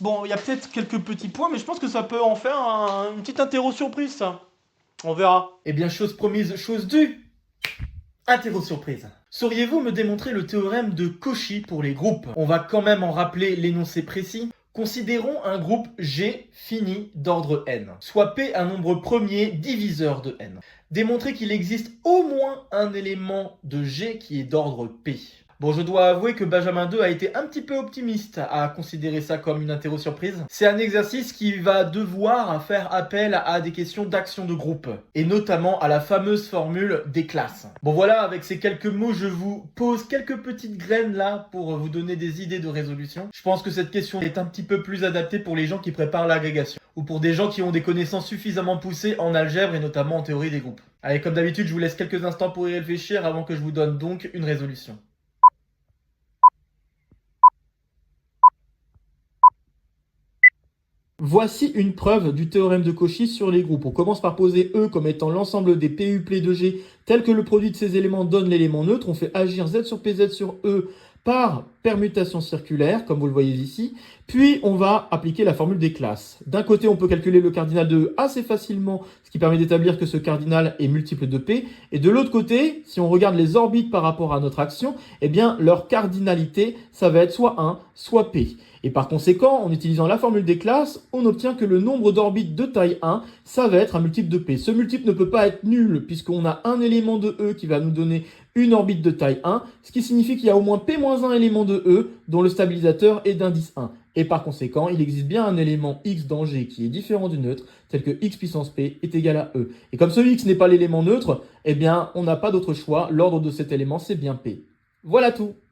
Bon, il y a peut-être quelques petits points, mais je pense que ça peut en faire une petite interro surprise, ça. On verra. Eh bien, chose promise, chose due. Interro surprise. Sauriez-vous me démontrer le théorème de Cauchy pour les groupes? On va quand même en rappeler l'énoncé précis. Considérons un groupe G fini d'ordre n, soit P un nombre premier diviseur de n. Démontrer qu'il existe au moins un élément de G qui est d'ordre P. Bon, je dois avouer que Benjamin 2 a été un petit peu optimiste à considérer ça comme une interro surprise. C'est un exercice qui va devoir faire appel à des questions d'action de groupe, et notamment à la fameuse formule des classes. Bon voilà, avec ces quelques mots, je vous pose quelques petites graines là pour vous donner des idées de résolution. Je pense que cette question est un petit peu plus adaptée pour les gens qui préparent l'agrégation, ou pour des gens qui ont des connaissances suffisamment poussées en algèbre et notamment en théorie des groupes. Allez, comme d'habitude, je vous laisse quelques instants pour y réfléchir avant que je vous donne donc une résolution. Voici une preuve du théorème de Cauchy sur les groupes. On commence par poser E comme étant l'ensemble des P uplés de G tel que le produit de ces éléments donne l'élément neutre. On fait agir Z sur PZ sur E par permutation circulaire, comme vous le voyez ici. Puis, on va appliquer la formule des classes. D'un côté, on peut calculer le cardinal de E assez facilement, ce qui permet d'établir que ce cardinal est multiple de P. Et de l'autre côté, si on regarde les orbites par rapport à notre action, eh bien, leur cardinalité, ça va être soit 1, soit P. Et par conséquent, en utilisant la formule des classes, on obtient que le nombre d'orbites de taille 1, ça va être un multiple de P. Ce multiple ne peut pas être nul, puisqu'on a un élément de E qui va nous donner une orbite de taille 1, ce qui signifie qu'il y a au moins P-1 élément de E, dont le stabilisateur est d'indice 1. Et par conséquent, il existe bien un élément X dans G qui est différent du neutre, tel que X puissance P est égal à E. Et comme ce X n'est pas l'élément neutre, eh bien, on n'a pas d'autre choix, l'ordre de cet élément, c'est bien P. Voilà tout.